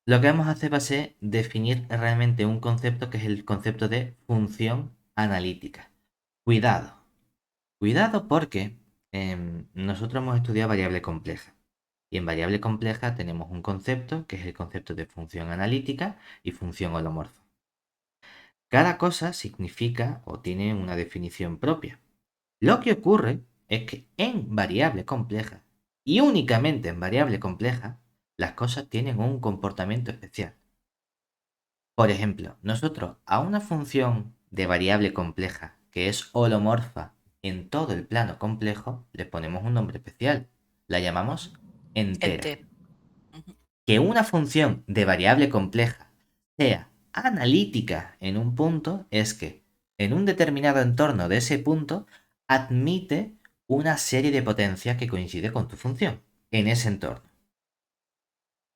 Lo que vamos a hacer va a ser definir realmente un concepto que es el concepto de función analítica. Cuidado, cuidado porque nosotros hemos estudiado variable compleja. Y en variable compleja tenemos un concepto que es el concepto de función analítica y función holomorfa. Cada cosa significa o tiene una definición propia. Lo que ocurre es que en variable compleja, y únicamente en variable compleja, las cosas tienen un comportamiento especial. Por ejemplo, nosotros a una función de variable compleja que es holomorfa en todo el plano complejo le ponemos un nombre especial. La llamamos entera. Entero. Ujú. Que una función de variable compleja sea analítica en un punto es que en un determinado entorno de ese punto admite una serie de potencias que coincide con tu función en ese entorno.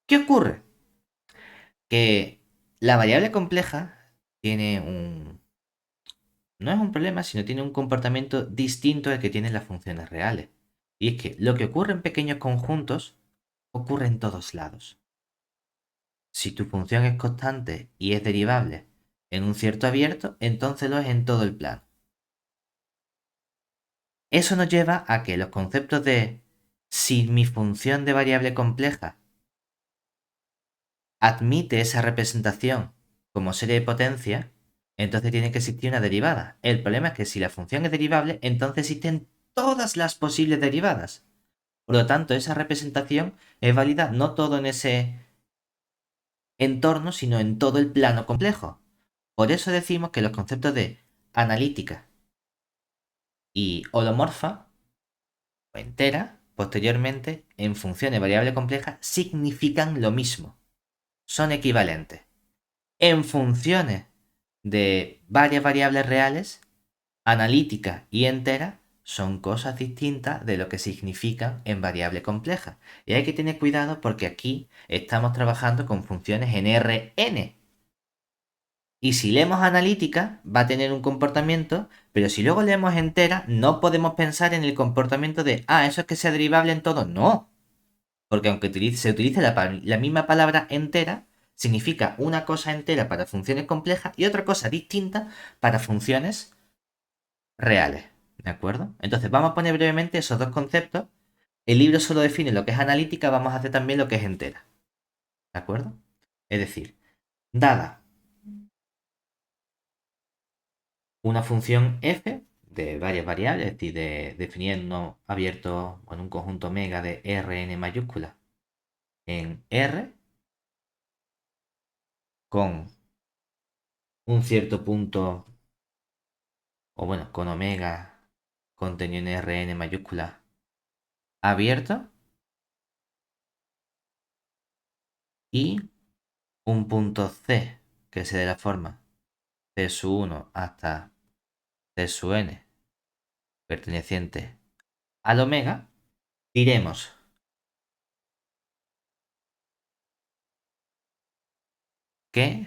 ¿Qué ocurre? Que la variable compleja tiene un... No es un problema, sino tiene un comportamiento distinto al que tienen las funciones reales. Y es que lo que ocurre en pequeños conjuntos ocurre en todos lados. Si tu función es constante y es derivable en un cierto abierto, entonces lo es en todo el plano. Eso nos lleva a que los conceptos de si mi función de variable compleja admite esa representación como serie de potencia, entonces tiene que existir una derivada. El problema es que si la función es derivable, entonces existen todas las posibles derivadas. Por lo tanto, esa representación es válida no todo en ese entorno, sino en todo el plano complejo. Por eso decimos que los conceptos de analítica y holomorfa o entera, posteriormente, en funciones variable compleja, significan lo mismo. Son equivalentes. En funciones de varias variables reales, analítica y entera son cosas distintas de lo que significan en variable compleja. Y hay que tener cuidado porque aquí estamos trabajando con funciones en Rn. Y si leemos analítica, va a tener un comportamiento, pero si luego leemos entera, no podemos pensar en el comportamiento de, eso es que sea derivable en todo. No, porque aunque se utilice la misma palabra entera, significa una cosa entera para funciones complejas y otra cosa distinta para funciones reales. ¿De acuerdo? Entonces vamos a poner brevemente esos dos conceptos. El libro solo define lo que es analítica, vamos a hacer también lo que es entera. ¿De acuerdo? Es decir, dada una función f de varias variables, es decir, definiendo abierto en un conjunto omega de Rn mayúscula en R con un cierto punto, o bueno, con omega contenido en Rn mayúscula abierto y un punto C que se dé la forma C sub 1 hasta C sub n perteneciente al omega, diremos que,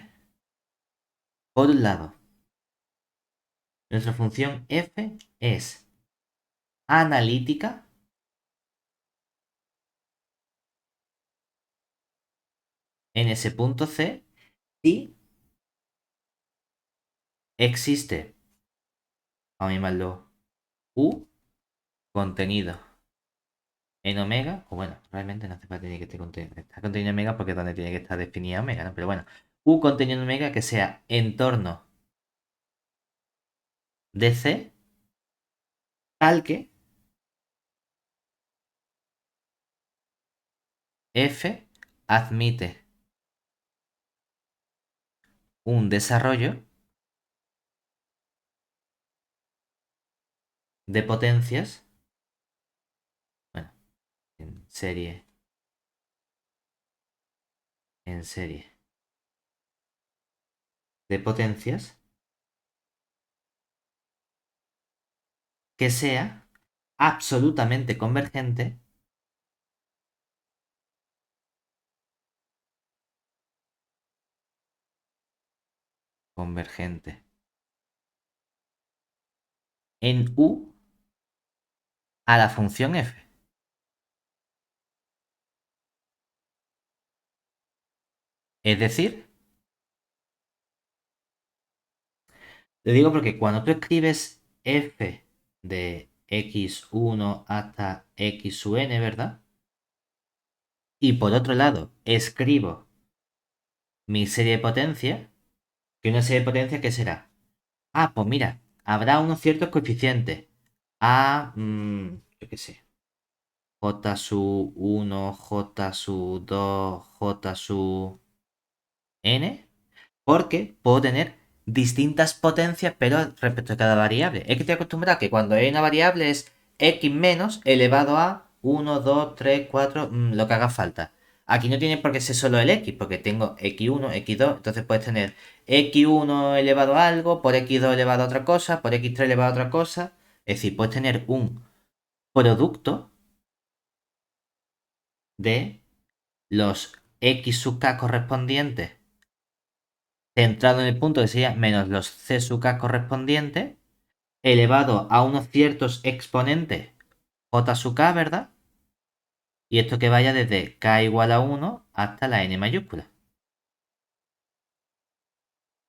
por un lado, nuestra función f es analítica en ese punto C y existe, vamos a llamarlo U, contenido en omega, o bueno, realmente no hace falta ni que esté contenido, está contenido en omega porque es donde tiene que estar definida omega, ¿no? Pero bueno, U contenido en omega que sea en torno de C, tal que F admite un desarrollo de potencias, bueno, en serie, en serie de potencias que sea absolutamente convergente convergente en U a la función f. Es decir, te digo porque cuando tú escribes f de x1 hasta x sub n, ¿verdad? Y por otro lado, escribo mi serie de potencia, que una serie de potencia, ¿qué será? Ah, pues mira, habrá unos ciertos coeficientes. A, yo qué sé, j sub 1, j sub 2, j sub n, porque puedo tener distintas potencias, pero respecto a cada variable. Es que estoy acostumbrado a que cuando hay una variable es x menos elevado a 1, 2, 3, 4, lo que haga falta. Aquí no tiene por qué ser solo el x, porque tengo x1, x2, entonces puedes tener x1 elevado a algo, por x2 elevado a otra cosa, por x3 elevado a otra cosa. Es decir, puedes tener un producto de los x sub k correspondientes centrado en el punto que sería menos los c sub k correspondientes elevado a unos ciertos exponentes j sub k, ¿verdad? Y esto que vaya desde k igual a 1 hasta la n mayúscula.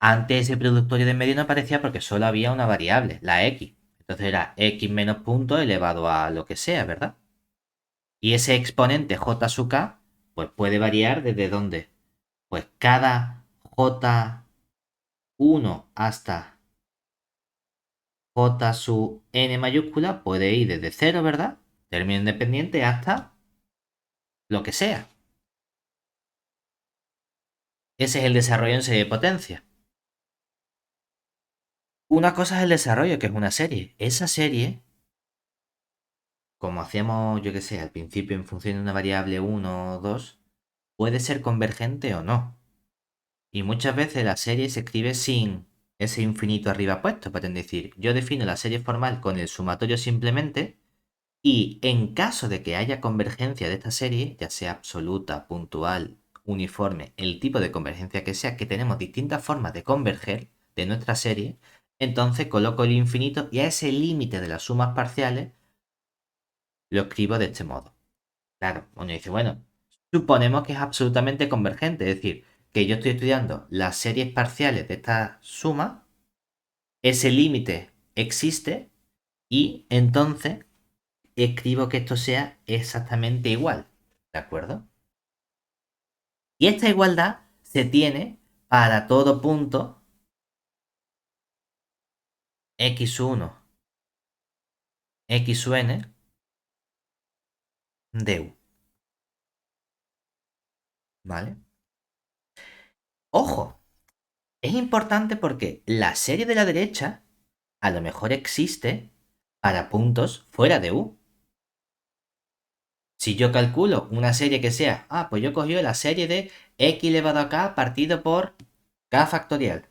Antes ese productorio de medio no aparecía porque solo había una variable, la x. Entonces era x menos punto elevado a lo que sea, ¿verdad? Y ese exponente j sub k, pues puede variar desde dónde. Pues cada j1 hasta j sub n mayúscula puede ir desde 0, ¿verdad? Término independiente hasta lo que sea. Ese es el desarrollo en serie de potencia. Una cosa es el desarrollo, que es una serie. Esa serie, como hacíamos, yo que sé, al principio en función de una variable 1 o 2, puede ser convergente o no. Y muchas veces la serie se escribe sin ese infinito arriba puesto, para decir, yo defino la serie formal con el sumatorio simplemente, y en caso de que haya convergencia de esta serie, ya sea absoluta, puntual, uniforme, el tipo de convergencia que sea, que tenemos distintas formas de converger de nuestra serie, entonces coloco el infinito y a ese límite de las sumas parciales lo escribo de este modo. Claro, uno dice, bueno, suponemos que es absolutamente convergente, es decir, que yo estoy estudiando las series parciales de esta suma, ese límite existe y entonces escribo que esto sea exactamente igual. ¿De acuerdo? Y esta igualdad se tiene para todo punto x1, x n de u. ¿Vale? Ojo, es importante porque la serie de la derecha a lo mejor existe para puntos fuera de u. Si yo calculo una serie que sea, pues yo cogí la serie de x elevado a k partido por k factorial.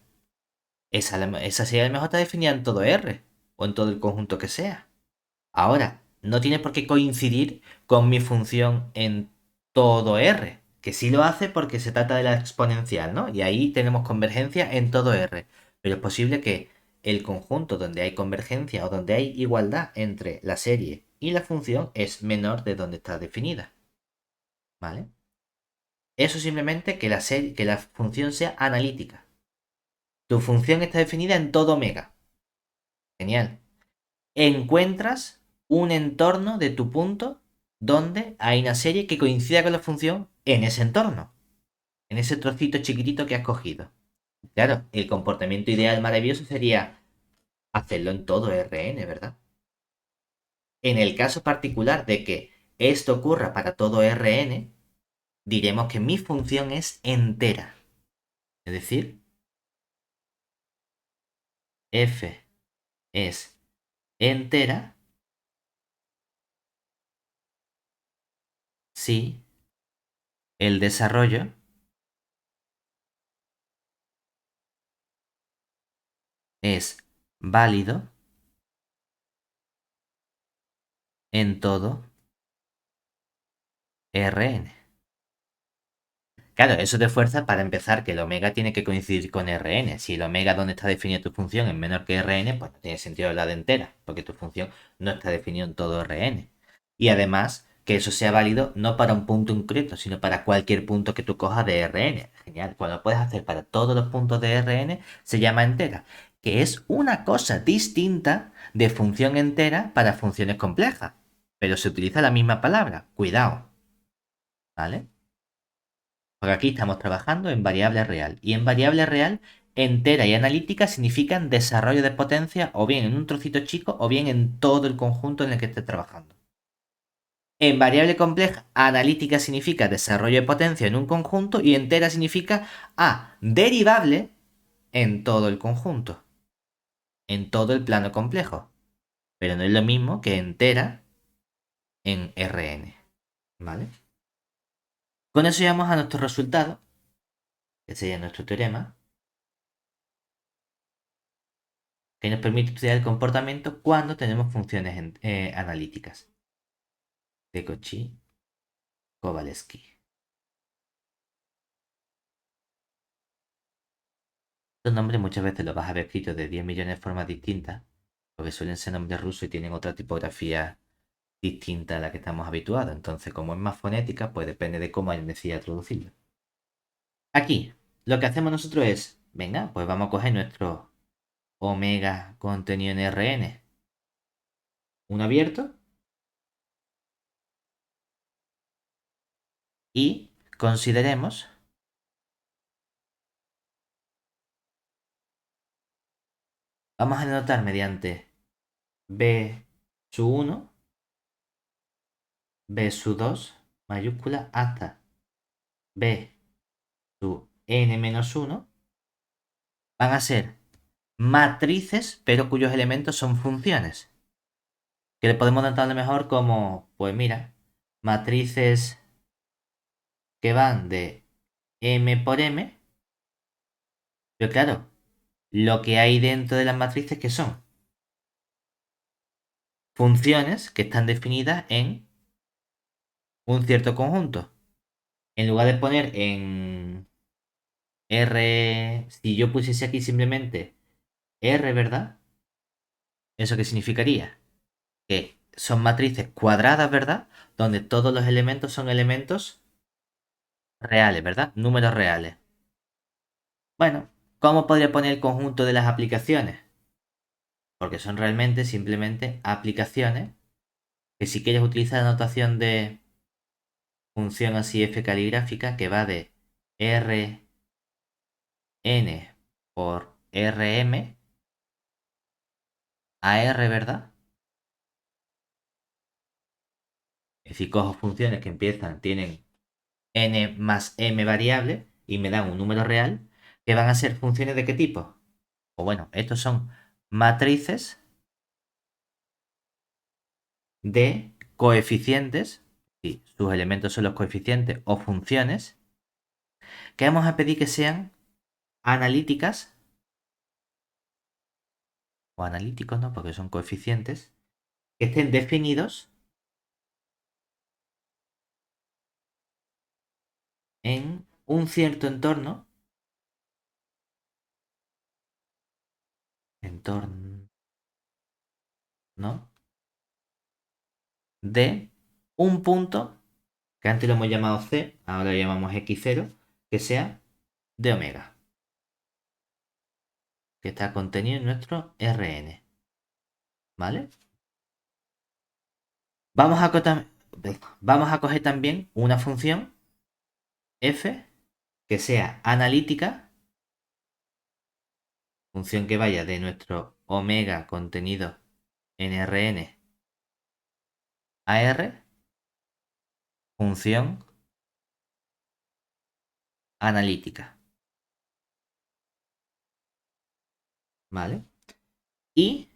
Esa serie a lo mejor está definida en todo R o en todo el conjunto que sea. Ahora, no tiene por qué coincidir con mi función en todo R, que sí lo hace porque se trata de la exponencial, ¿no? Y ahí tenemos convergencia en todo R. Pero es posible que el conjunto donde hay convergencia o donde hay igualdad entre la serie y la función es menor de donde está definida. ¿Vale? Eso simplemente que que la función sea analítica. Tu función está definida en todo omega. Genial. Encuentras un entorno de tu punto donde hay una serie que coincida con la función en ese entorno, en ese trocito chiquitito que has cogido. Claro, el comportamiento ideal maravilloso sería hacerlo en todo Rn, ¿verdad? En el caso particular de que esto ocurra para todo Rn, diremos que mi función es entera. Es decir, f es entera si el desarrollo es válido en todo Rn. Claro, eso te fuerza para empezar que el omega tiene que coincidir con Rn. Si el omega donde está definida tu función es menor que Rn, pues no tiene sentido hablar de entera, porque tu función no está definida en todo Rn. Y además, que eso sea válido no para un punto concreto, sino para cualquier punto que tú cojas de Rn. Genial. Cuando lo puedes hacer para todos los puntos de Rn, se llama entera, que es una cosa distinta de función entera para funciones complejas. Pero se utiliza la misma palabra. Cuidado. ¿Vale? Porque aquí estamos trabajando en variable real. Y en variable real, entera y analítica significan desarrollo de potencia o bien en un trocito chico o bien en todo el conjunto en el que estés trabajando. En variable compleja, analítica significa desarrollo de potencia en un conjunto y entera significa derivable en todo el conjunto, en todo el plano complejo. Pero no es lo mismo que entera en Rn. ¿Vale? Con eso llegamos a nuestro resultado, que sería nuestro teorema, que nos permite estudiar el comportamiento cuando tenemos funciones analíticas. De Cauchy-Kovalevsky. Estos nombres muchas veces los vas a ver escritos de 10 millones de formas distintas, porque suelen ser nombres rusos y tienen otra tipografía distinta a la que estamos habituados. Entonces, como es más fonética, pues depende de cómo hayan decidido traducirlo. Aquí, lo que hacemos nosotros es, venga, pues vamos a coger nuestro omega contenido en Rn, un abierto, y consideremos, vamos a denotar mediante b sub 1, b sub 2, mayúscula, hasta b sub n menos 1, van a ser matrices, pero cuyos elementos son funciones. Que le podemos notar a lo mejor como, pues mira, matrices que van de m por m, pero claro, lo que hay dentro de las matrices que son funciones que están definidas en un cierto conjunto. En lugar de poner en R, si yo pusiese aquí simplemente R, ¿verdad? ¿Eso qué significaría? Que son matrices cuadradas, ¿verdad? Donde todos los elementos son elementos reales, ¿verdad? Números reales. Bueno, ¿cómo podría poner el conjunto de las aplicaciones? Porque son realmente simplemente aplicaciones que si quieres utilizar la notación de función así f caligráfica que va de Rn por Rm a R, ¿verdad? Es decir, cojo funciones que empiezan, tienen n más m variable y me dan un número real, que van a ser funciones de qué tipo. O bueno, estos son matrices de coeficientes, y sus elementos son los coeficientes o funciones, que vamos a pedir que sean analíticas, o analíticos, ¿no? Porque son coeficientes, que estén definidos en un cierto entorno de un punto, que antes lo hemos llamado C, ahora lo llamamos X0, que sea de omega, que está contenido en nuestro Rn. ¿Vale? Vamos a, vamos a coger también una función f que sea analítica, función que vaya de nuestro omega contenido en Rn a R, función analítica. ¿Vale? Y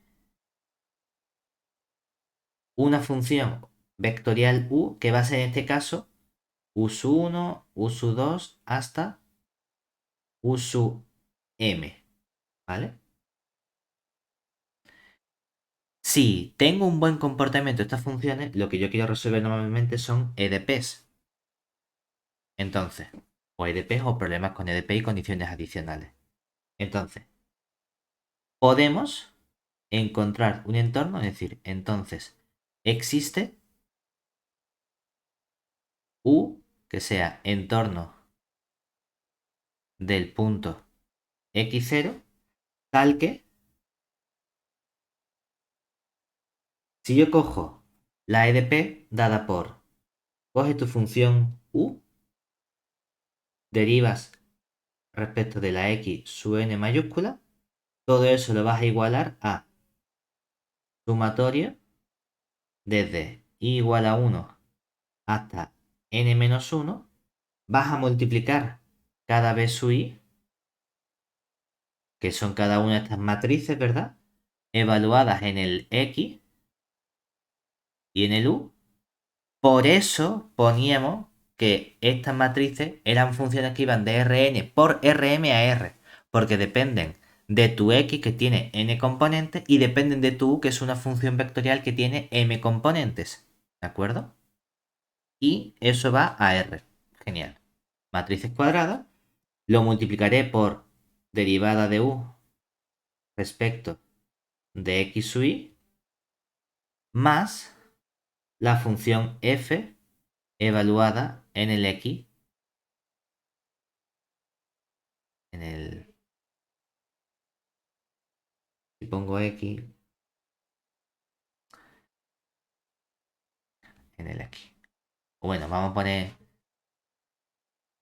una función vectorial u que va a ser en este caso u sub 1, u sub 2 hasta u sub m. ¿Vale? Si tengo un buen comportamiento de estas funciones, lo que yo quiero resolver normalmente son EDPs. Entonces, o EDPs o problemas con EDP y condiciones adicionales. Entonces, podemos encontrar un entorno, es decir, entonces existe u que sea en torno del punto x0, tal que si yo cojo la e de p dada por, coge tu función u, derivas respecto de la x su n mayúscula, todo eso lo vas a igualar a sumatorio desde i igual a 1 hasta n menos 1, vas a multiplicar cada vez su i, que son cada una de estas matrices, ¿verdad? Evaluadas en el x y en el u. Por eso poníamos que estas matrices eran funciones que iban de Rn por Rm a R, porque dependen de tu x que tiene n componentes y dependen de tu u que es una función vectorial que tiene m componentes. ¿De acuerdo? Y eso va a R. Genial. Matrices cuadradas. Lo multiplicaré por derivada de u respecto de x sub i más la función f evaluada en el x, en el, si pongo x, en el x. Bueno, vamos a poner,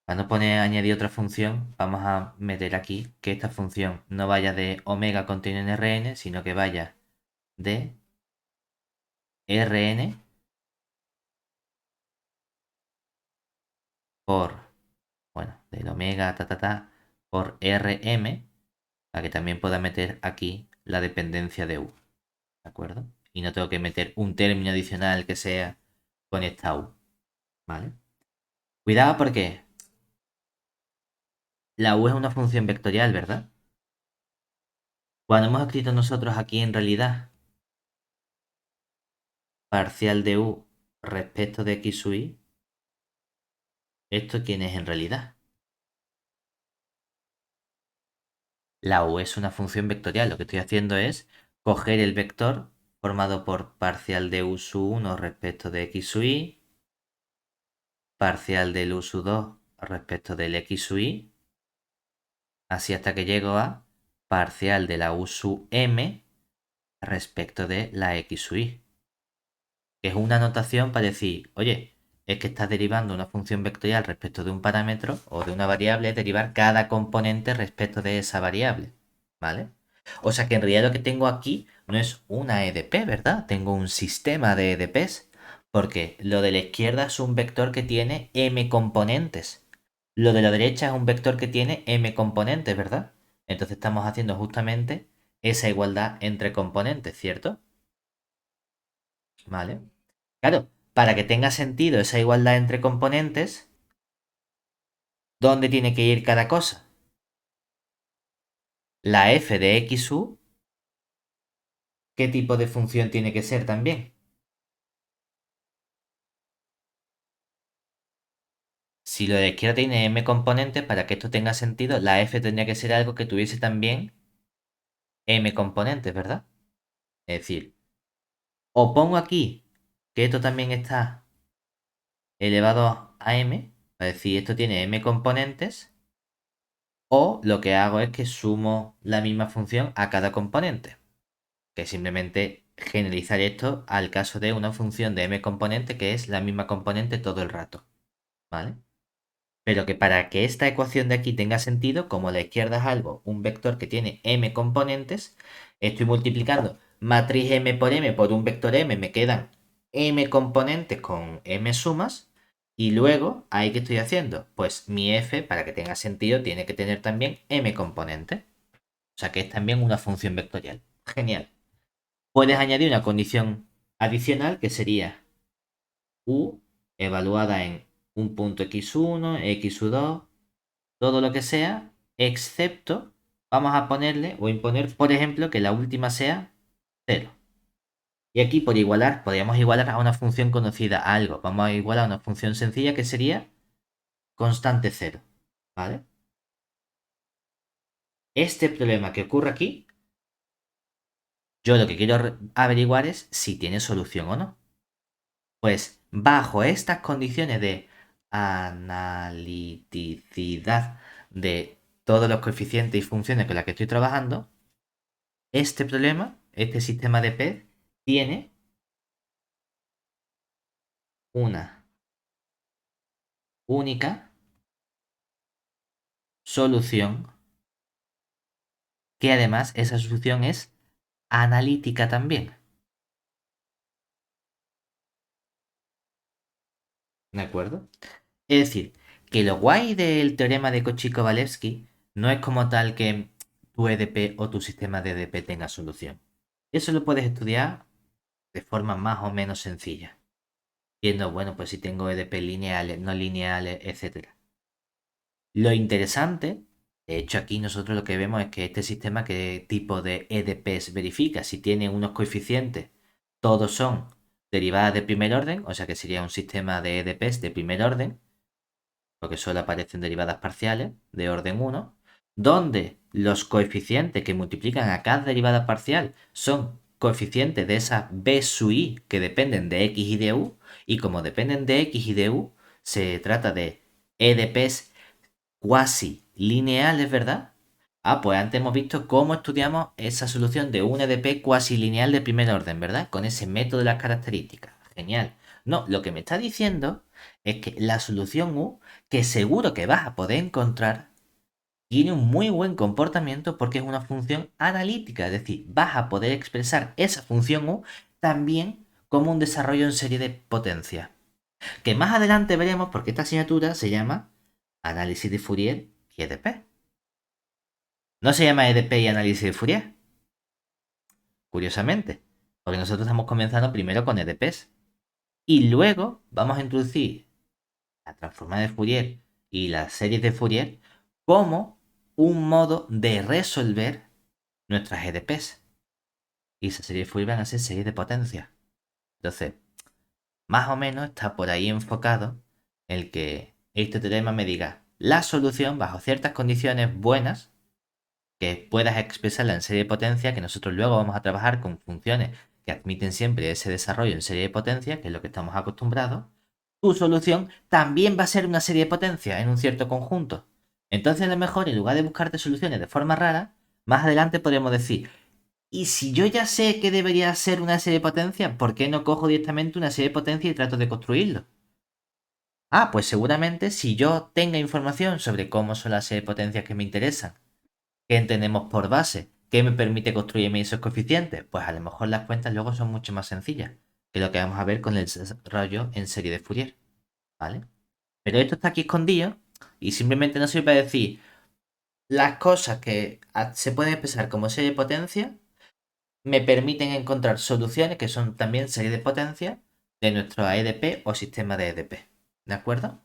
para no poner añadir otra función, vamos a meter aquí que esta función no vaya de omega contenido en Rn, sino que vaya de Rn por, bueno, del omega, por Rm, para que también pueda meter aquí la dependencia de u, ¿de acuerdo? Y no tengo que meter un término adicional que sea con esta u, ¿vale? Cuidado porque la u es una función vectorial, ¿verdad? Cuando hemos escrito nosotros aquí en realidad parcial de u respecto de x sub i, ¿esto quién es en realidad? La u es una función vectorial. Lo que estoy haciendo es coger el vector formado por parcial de u sub 1 respecto de x sub i, parcial del u sub 2 respecto del x sub i, así hasta que llego a parcial de la u sub m respecto de la x sub i. Que es una notación para decir, oye, es que estás derivando una función vectorial respecto de un parámetro o de una variable, derivar cada componente respecto de esa variable, ¿vale? O sea que en realidad lo que tengo aquí no es una EDP, ¿verdad? Tengo un sistema de EDPs, porque lo de la izquierda es un vector que tiene m componentes. Lo de la derecha es un vector que tiene m componentes, ¿verdad? Entonces estamos haciendo justamente esa igualdad entre componentes, ¿cierto? ¿Vale? Claro, para que tenga sentido esa igualdad entre componentes, ¿dónde tiene que ir cada cosa? La f de xu, ¿qué tipo de función tiene que ser también? Si lo de izquierda tiene m componentes, para que esto tenga sentido, la f tendría que ser algo que tuviese también m componentes, ¿verdad? Es decir, o pongo aquí que esto también está elevado a m, es decir, esto tiene m componentes, o lo que hago es que sumo la misma función a cada componente. Que es simplemente generalizar esto al caso de una función de m componente que es la misma componente todo el rato, ¿vale? Pero que para que esta ecuación de aquí tenga sentido, como la izquierda es algo, un vector que tiene m componentes, estoy multiplicando matriz m por un vector m, me quedan m componentes con m sumas, y luego, ¿ahí qué estoy haciendo? Pues mi f, para que tenga sentido, tiene que tener también m componentes. O sea que es también una función vectorial. Genial. Puedes añadir una condición adicional que sería u evaluada en un punto x1, x2, todo lo que sea, excepto vamos a ponerle o imponer, por ejemplo, que la última sea 0. Y aquí por igualar, podríamos igualar a una función conocida a algo. Vamos a igualar a una función sencilla que sería constante 0. ¿Vale? Este problema que ocurre aquí, yo lo que quiero averiguar es si tiene solución o no. Pues bajo estas condiciones de analiticidad de todos los coeficientes y funciones con las que estoy trabajando, este problema, este sistema de PED, tiene una única solución, que además esa solución es analítica también. ¿De acuerdo? Es decir, que lo guay del teorema de Cauchy-Kovalevsky no es como tal que tu EDP o tu sistema de EDP tenga solución. Eso lo puedes estudiar de forma más o menos sencilla. Viendo, bueno, pues si tengo EDP lineales, no lineales, etc. Lo interesante, de hecho aquí nosotros lo que vemos es que este sistema, qué tipo de EDPs verifica, si tiene unos coeficientes, todos son derivadas de primer orden, o sea que sería un sistema de EDPs de primer orden, porque solo aparecen derivadas parciales de orden 1, donde los coeficientes que multiplican a cada derivada parcial son coeficientes de esa b sub i que dependen de x y de u, y como dependen de x y de u, se trata de EDPs cuasi lineales, ¿verdad? Ah, pues antes hemos visto cómo estudiamos esa solución de un EDP cuasi lineal de primer orden, ¿verdad? Con ese método de las características. Genial. No, lo que me está diciendo es que la solución U, que seguro que vas a poder encontrar, tiene un muy buen comportamiento porque es una función analítica, es decir, vas a poder expresar esa función U también como un desarrollo en serie de potencia. Que más adelante veremos porque esta asignatura se llama Análisis de Fourier y EDP. No se llama EDP y análisis de Fourier, curiosamente, porque nosotros estamos comenzando primero con EDPs y luego vamos a introducir la transformada de Fourier y las series de Fourier como un modo de resolver nuestras EDPs. Y esas series de Fourier van a ser series de potencia. Entonces, más o menos está por ahí enfocado el que este teorema me diga la solución bajo ciertas condiciones buenas, que puedas expresarla en serie de potencia, que nosotros luego vamos a trabajar con funciones que admiten siempre ese desarrollo en serie de potencia, que es lo que estamos acostumbrados. Tu solución también va a ser una serie de potencia en un cierto conjunto. Entonces, a lo mejor, en lugar de buscarte soluciones de forma rara, más adelante podremos decir, ¿y si yo ya sé que debería ser una serie de potencia, por qué no cojo directamente una serie de potencia y trato de construirlo? Ah, pues seguramente si yo tenga información sobre cómo son las series de potencias que me interesan, qué entendemos por base, qué me permite construirme esos coeficientes, pues a lo mejor las cuentas luego son mucho más sencillas que lo que vamos a ver con el desarrollo en serie de Fourier, ¿vale? Pero esto está aquí escondido y simplemente nos sirve para decir las cosas que se pueden expresar como serie de potencia me permiten encontrar soluciones que son también serie de potencia de nuestro EDP o sistema de EDP. ¿De acuerdo?